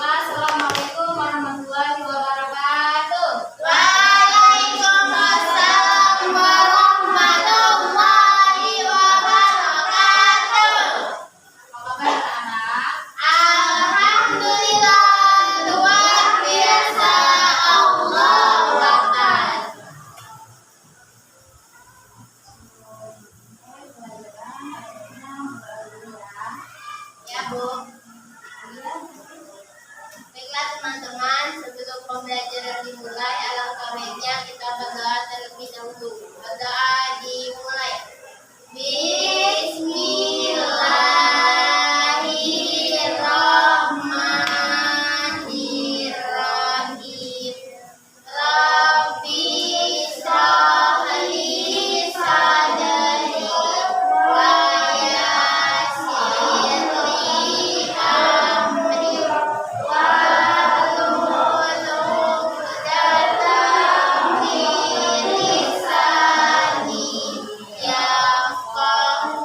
Assalamualaikum warahmatullahi wabarakatuh. Waalaikumsalam warahmatullahi wabarakatuh. Apa kabar anak? Alhamdulillah, luar biasa, Allahu Akbar. Ya, Bu. Baiklah teman-teman, sebelum pembelajaran dimulai, alangkah baiknya kita berdoa terlebih dahulu. Berdoa dimulai. Bismillahirrahmanirrahim. Rabbi shrah li sadri wa yassir li amri wahlul 'uqdatam min lisani yafqahu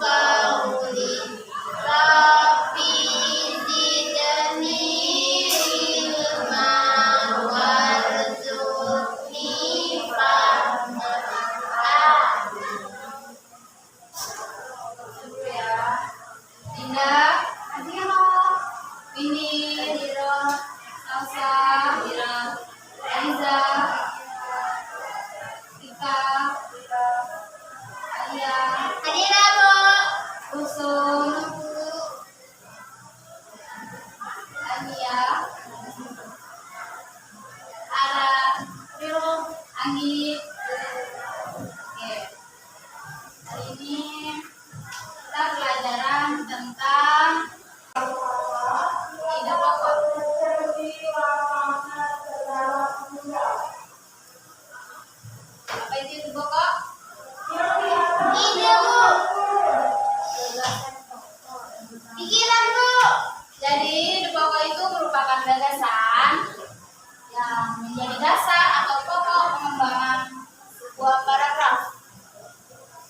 qawli. Rabbi zidni ilma warzuqni fahma. Dinda, Adino, Vini, Salsa, Aiza, Tika, Alia, Hadira, Bu. Kusum, Ania, Ara, Riro, Anggi. Oke. Hari ini kita pelajaran tentang ide pokok. Apa itu ide pokok? Ide, Bu. Pikiran, Bu. Jadi ide pokok itu merupakan gagasan yang menjadi dasar atau pokok pengembangan sebuah paragraf.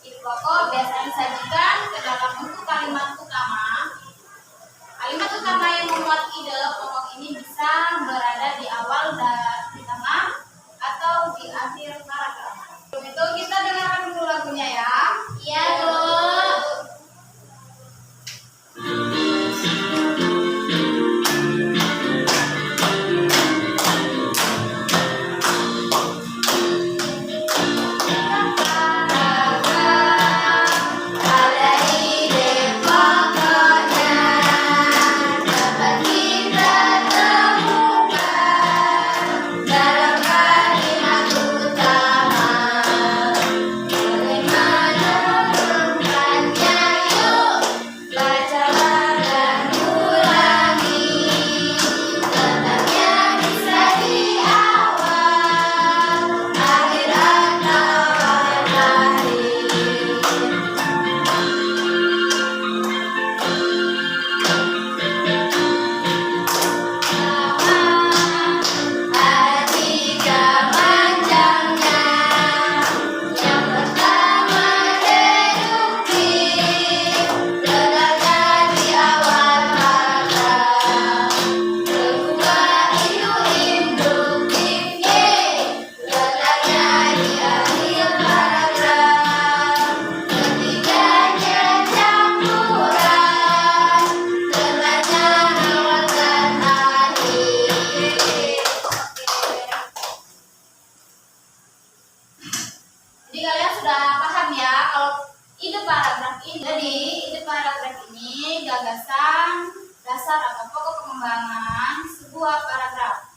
Ide pokok biasanya disajikan ke dalam bentuk kalimat utama. Kalimat utama yang memuat ide pokok ini bisa berada di awal, di tengah, atau di akhir paragraf. Untuk itu kita dengarkan dulu lagunya ya. Iya, Bu. Ada ide pokoknya dapat kita temukan dalam kalimat utama. Bagaimana menurunkannya? Yuk, bacalah dan ulangi. Letaknya bisa di awal, akhir atau akhir. Ada tiga panjangnya. Yang pertama deduktif, letaknya di awal paragraf. Kedua itu induktif, letaknya di akhir paragraf. Ketiganya campuran, letaknya awal dan akhir. Jadi kalian sudah paham ya kalau ide paragraf ini. Jadi ide paragraf ini gagasan dasar atau pokok pengembangan sebuah paragraf.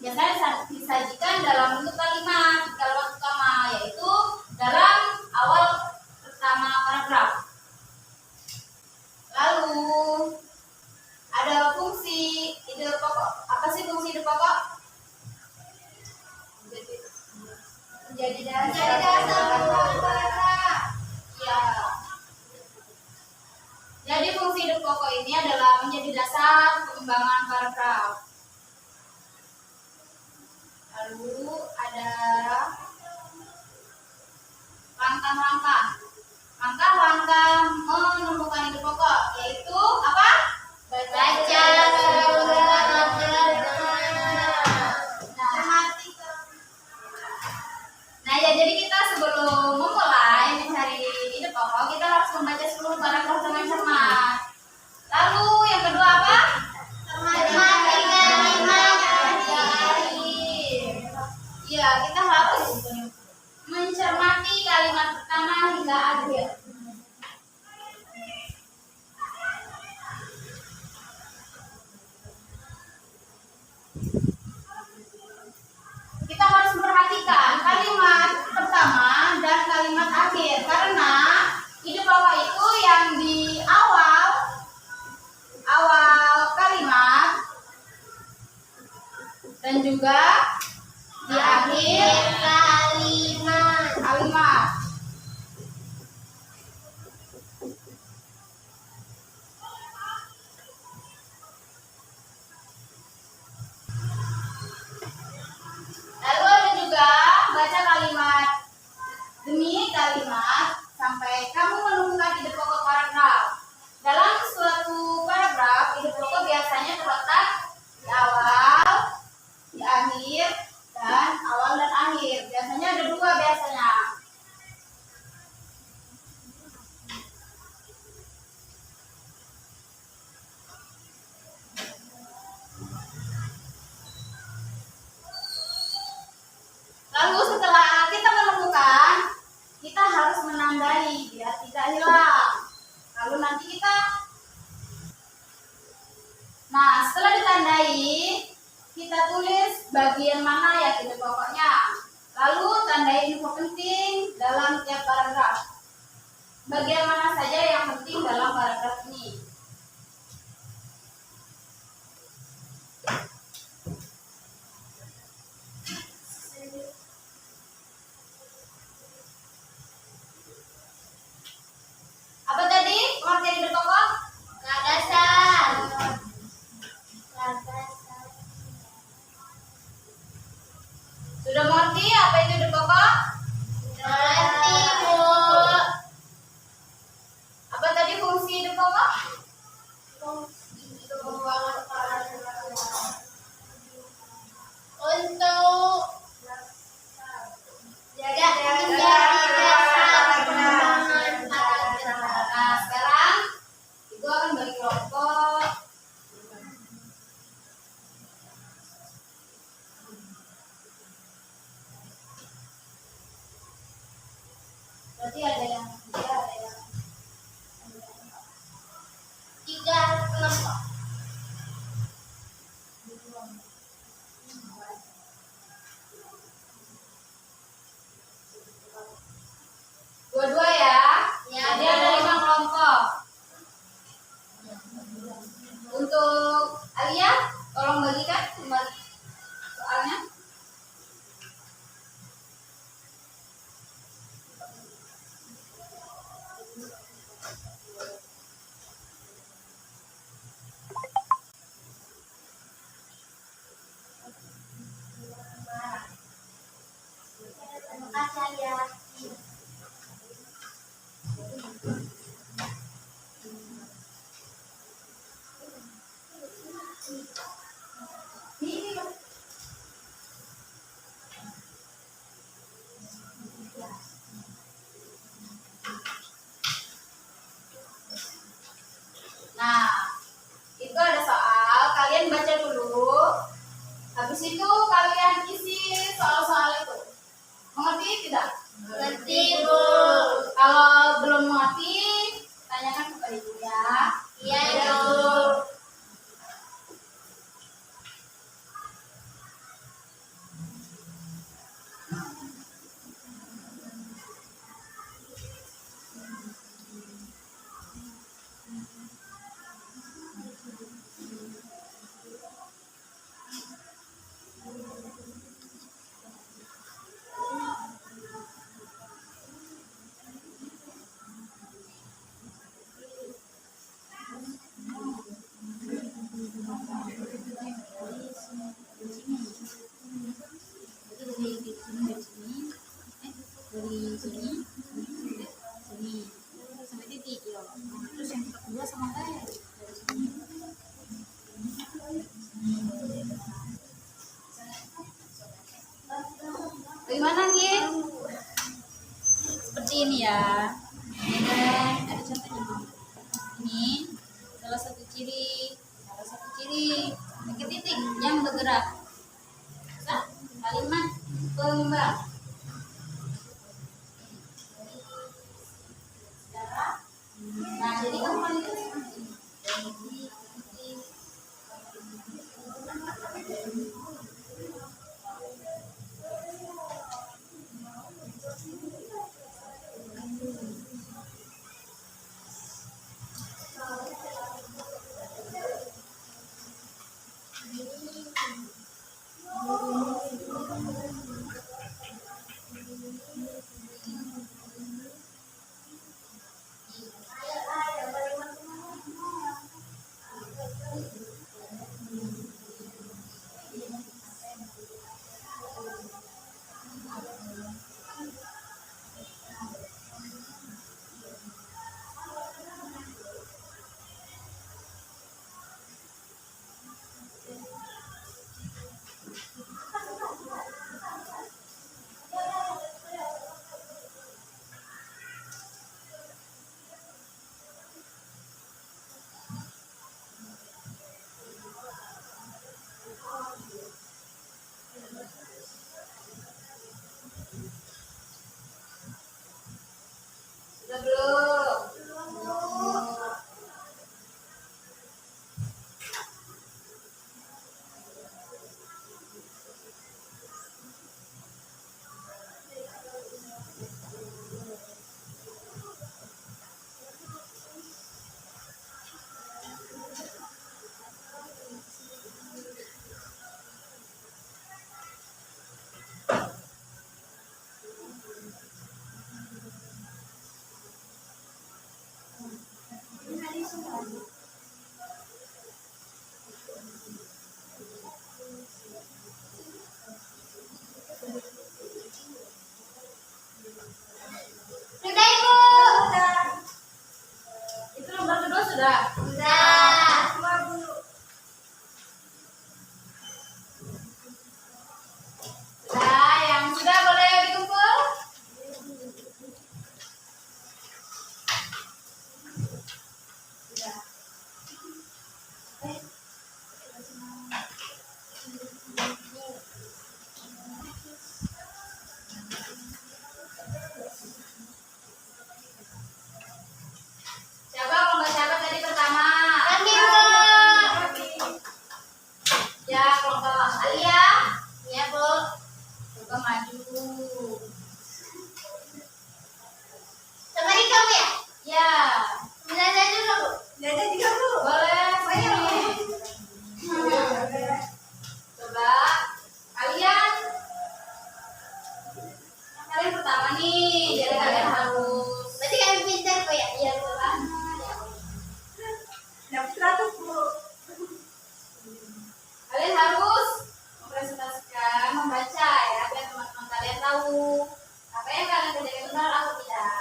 Biasanya disajikan dalam bentuk kalimat utama, yaitu dalam awal pertama paragraf. menjadi dasar pembangunan paragraf. Ya. Jadi fungsi hidup pokok ini adalah menjadi dasar pengembangan paragraf. Lalu ada langkah-langkah. Langkah-langkah menemukan hidup pokok yaitu apa? Baca paragraf Nah, ya jadi kita sebelum memulai mencari ide pokok, kita harus membaca seluruh paragraf dengan cermat. Lalu yang kedua apa? cermati kalimat. Iya, kita harus mencermati kalimat pertama hingga akhir. Kita harus memperhatikan kalimat pertama dan kalimat akhir karena ide pokok itu yang di awal kalimat dan juga di akhir kalimat. Lalu ada juga baca kalimat demi kalimat sampai kamu menemukan ide pokok paragraf. Dalam suatu paragraf, ide pokok biasanya terletak di awal, di akhir, dan awal dan akhir. Biasanya ada dua biasanya. Lalu setelah kita menemukan, kita harus menandai biar tidak hilang. Lalu nanti setelah ditandai, kita tulis bagian mana ya ide pokoknya. Lalu tandai info penting dalam tiap paragraf. Bagian mana saja yang penting dalam paragraf ini. Apa tadi pengertian ide pokok? Gagasan. Sudah mengerti apa itu ide pokok? Mengerti, Bu. Apa tadi fungsi ide pokok? Untuk menjadi dasar pengembangan paragraf. Nah, sekarang itu akan bagi kelompok. Berarti ada yang tiga, ada yang 3 kelompok. dua-dua ya. Ya, Jadi ada 5 kelompok. Untuk Alia, tolong bagikan kembali soalnya. Terima kasih ya. Nah, itu ada soal, kalian baca dulu. Habis itu kalian isi soal-soal itu. Mengerti tidak? Mengerti, Bu. Kalau belum mengerti, tanyakan kepada ibu ya. Iya, Bu. Bagaimana nih? Seperti ini ya. Ini ada contohnya. Ini salah satu ciri titik yang bergerak. Kalimat pengembang. Nah, jadi kamu lanjutkan seperti ini. Sudah belum? Sudah Ibu. Itu lembar kedua sudah. Sudah. Sudah, yang sudah boleh dikumpul. Sudah. Siapa kelompok siapa tadi pertama? Kami Bu. Ya, kelompok Alia. Ya Bu. Coba maju. Sama Rika Bu ya? Ya, Belajar dulu Bu. boleh sini. Coba kalian. Kalian pertama nih, jadi kalian harus. Berarti kalian pintar Bu ya? Iya, coba. Kalian harus mempresentasikan, membaca ya, biar teman-teman kalian tahu apa yang kalian kerjakan benar atau tidak.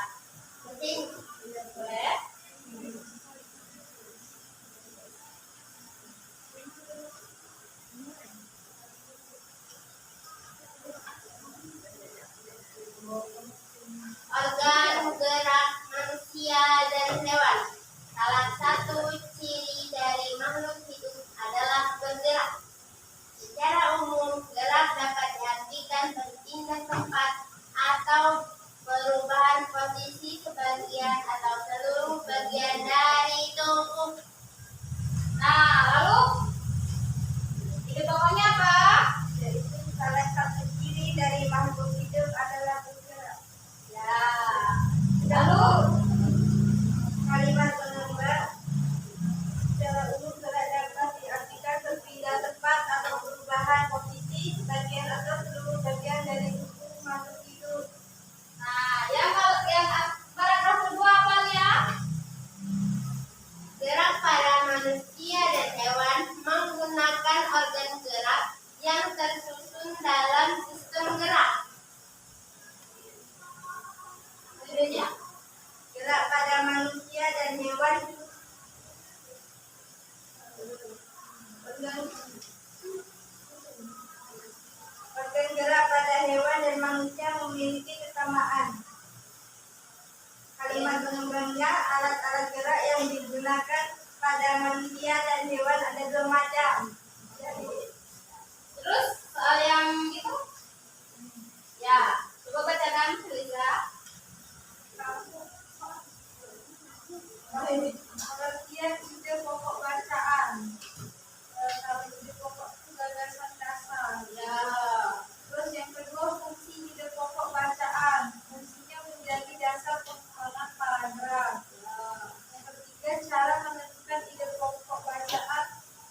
Berarti Boleh? organ gerak manusia dan hewan. Salah satu ciri dari makhluk hidup adalah bergerak. Secara umum, gerak dapat diartikan berpindah tempat atau perubahan posisi sebagian atau seluruh bagian dari tubuh. Nah, lalu ide pokoknya apa? Salah satu ciri dari makhluk hidup adalah bergerak. Ya. Lalu Kalimat pengembang secara umum telah dapat diartikan berpindah tempat atau perubahan posisi sebagian atau seluruh bagian dari tubuh makhluk hidup. nah, yang paragraf kedua sehingga alat-alat gerak yang digunakan pada manusia dan hewan ada dua macam. Jadi, Terus soal yang itu, ya, coba bacakan Lisa. pengertian ide pokok bacaan. Kalau ide pokok itu gagasan dasar. Ya, Terus yang kedua fungsi ide pokok bacaan. Fungsinya menjadi dasar pengembangan paragraf. Yang ketiga cara menentukan ide pokok bacaan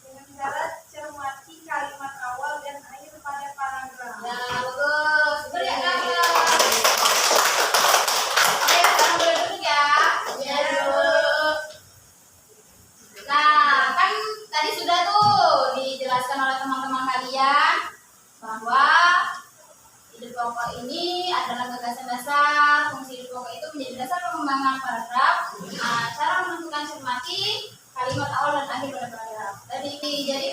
dengan cara cermati kalimat awal dan akhir pada paragraf. ya bagus. Beri tangan. Oke, sekarang boleh duduk ya. Ya, dulu. Nah, kan tadi sudah tuh dijelaskan oleh teman-teman kalian bahwa ide pokok ini adalah gagasan dasar. Fungsi ide pokok itu menjadi dasar pengembangan paragraf. Nah, cara menentukan cermati kalimat awal dan akhir pada paragraf. Jadi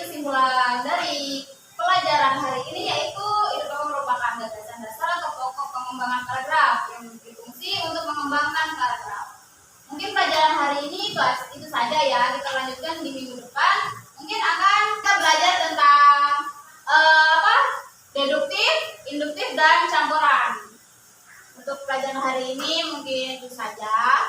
kesimpulan dari pelajaran hari ini yaitu ide pokok merupakan gagasan dasar atau pokok pengembangan paragraf yang berfungsi untuk mengembangkan paragraf. Mungkin pelajaran hari ini itu saja ya. Kita lanjutkan di minggu depan. Mungkin akan kita belajar tentang deduktif, induktif, dan campuran. Untuk pelajaran hari ini mungkin itu saja.